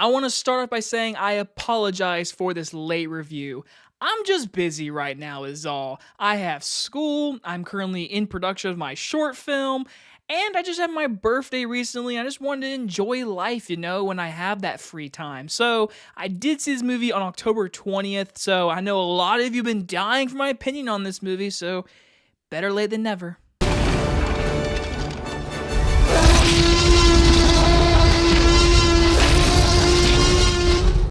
I want to start off by saying I apologize for this late review. I'm just busy right now, is all. I have school, I'm currently in production of my short film, and I just had my birthday recently. I just wanted to enjoy life, when I have that free time. So, I did see this movie on October 20th, so I know a lot of you have been dying for my opinion on this movie, so better late than never.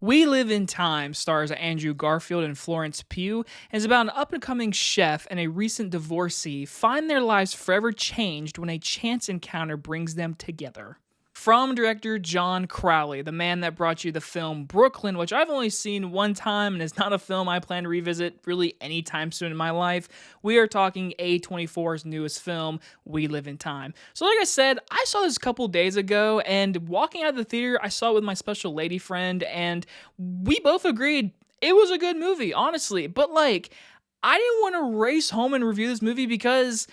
We Live in Time stars Andrew Garfield and Florence Pugh and is about an up-and-coming chef and a recent divorcee find their lives forever changed when a chance encounter brings them together. From director John Crowley, the man that brought you the film Brooklyn, which I've only seen one time and is not a film I plan to revisit really anytime soon in my life, we are talking A24's newest film, We Live in Time. So like I said, I saw this a couple days ago, and walking out of the theater, I saw it with my special lady friend, and we both agreed it was a good movie, honestly. But I didn't want to race home and review this movie because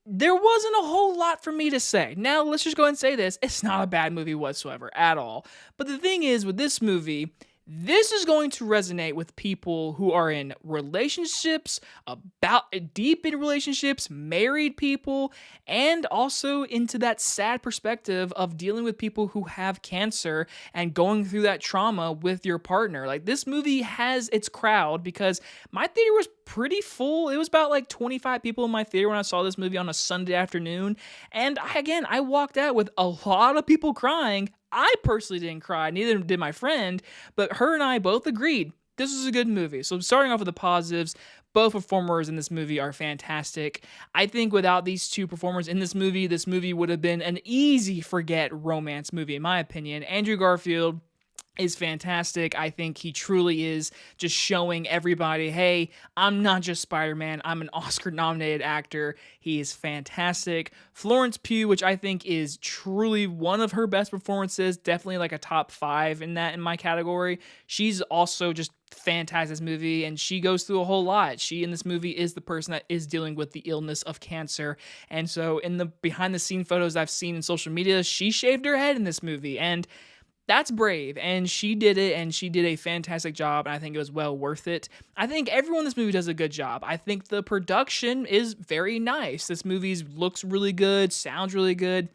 there wasn't a whole lot for me to say. Now, let's just go ahead and say this. It's not a bad movie whatsoever at all. But the thing is, with this movie, this is going to resonate with people who are in relationships, about deep in relationships, married people, and also into that sad perspective of dealing with people who have cancer and going through that trauma with your partner. Like, this movie has its crowd because my theater was pretty full. It was about 25 people in my theater when I saw this movie on a Sunday afternoon. And I walked out with a lot of people crying. I personally didn't cry, neither did my friend, but her and I both agreed this was a good movie. So starting off with the positives, both performers in this movie are fantastic. I think without these two performers in this movie would have been an easy forget romance movie, in my opinion. Andrew Garfield is fantastic. I think he truly is just showing everybody, hey, I'm not just Spider-Man, I'm an Oscar-nominated actor. He is fantastic. Florence Pugh, which I think is truly one of her best performances, definitely a top 5 in my category. She's also just fantastic in this movie, and she goes through a whole lot. She in this movie is the person that is dealing with the illness of cancer, and so in the behind the scene photos I've seen in social media, she shaved her head in this movie, and that's brave, and she did it, and she did a fantastic job, and I think it was well worth it. I think everyone in this movie does a good job. I think the production is very nice. This movie looks really good, sounds really good.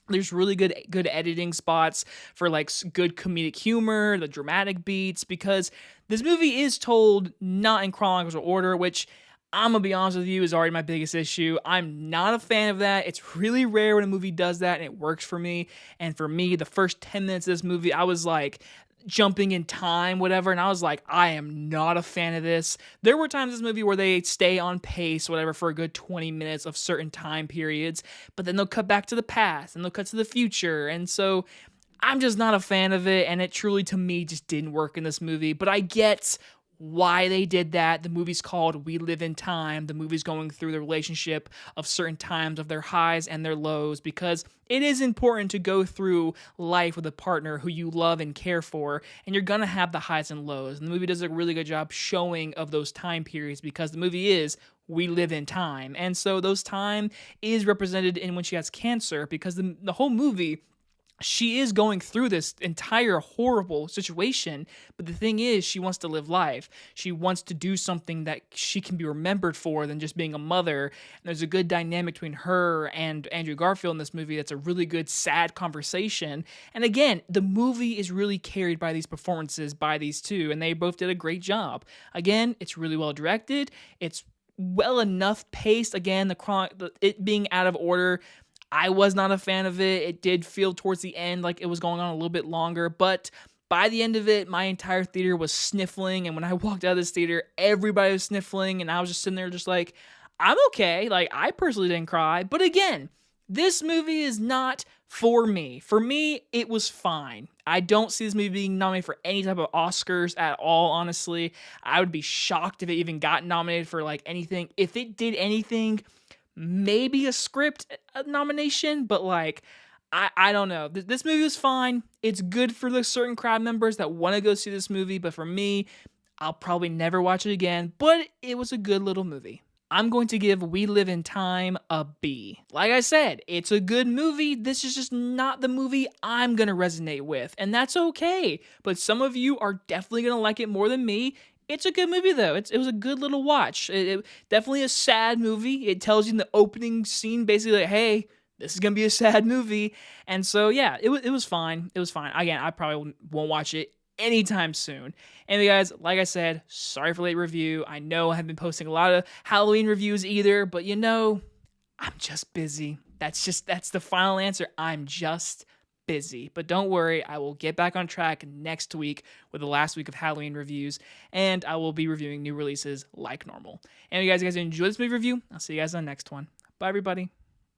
There's really good editing spots for good comedic humor, the dramatic beats, because this movie is told not in chronological order, which I'm gonna be honest with you, is already my biggest issue. I'm not a fan of that. It's really rare when a movie does that, and it works for me. And for me, the first 10 minutes of this movie, I was jumping in time, whatever, and I was like, I am not a fan of this. There were times in this movie where they stay on pace, whatever, for a good 20 minutes of certain time periods, but then they'll cut back to the past, and they'll cut to the future, and so I'm just not a fan of it, and it truly, to me, just didn't work in this movie. But I get why they did that. The movie's called We Live in Time. The movie's going through the relationship of certain times of their highs and their lows, because it is important to go through life with a partner who you love and care for, and you're gonna have the highs and lows. And the movie does a really good job showing of those time periods, because the movie is We Live in Time. And so those time is represented in when she has cancer, because the whole movie, she is going through this entire horrible situation, but the thing is, she wants to live life. She wants to do something that she can be remembered for than just being a mother. And there's a good dynamic between her and Andrew Garfield in this movie that's a really good, sad conversation. And again, the movie is really carried by these performances by these two, and they both did a great job. Again, it's really well directed. It's well enough paced. Again, it being out of order, I was not a fan of it. It did feel towards the end like it was going on a little bit longer, but by the end of it, my entire theater was sniffling, and when I walked out of this theater, everybody was sniffling, and I was just sitting there just I'm okay. I personally didn't cry, but again, this movie is not for me. For me, it was fine. I don't see this movie being nominated for any type of Oscars at all, honestly. I would be shocked if it even got nominated for anything. If it did anything, maybe a script nomination, but I don't know. This movie was fine. It's good for the certain crowd members that want to go see this movie, but for me, I'll probably never watch it again, but it was a good little movie. I'm going to give We Live in Time a B. Like I said, it's a good movie. This is just not the movie I'm going to resonate with, and that's okay. But some of you are definitely going to like it more than me. It's a good movie, though. It was a good little watch. Definitely a sad movie. It tells you in the opening scene, basically, like, hey, this is going to be a sad movie. And so, yeah, it was fine. It was fine. Again, I probably won't watch it anytime soon. Anyway, guys, like I said, sorry for late review. I know I haven't been posting a lot of Halloween reviews either, but I'm just busy. That's the final answer. I'm just busy. But don't worry, I will get back on track next week with the last week of Halloween reviews, and I will be reviewing new releases like normal. Anyway, guys, you guys enjoy this movie review. I'll see you guys on the next one. Bye, everybody.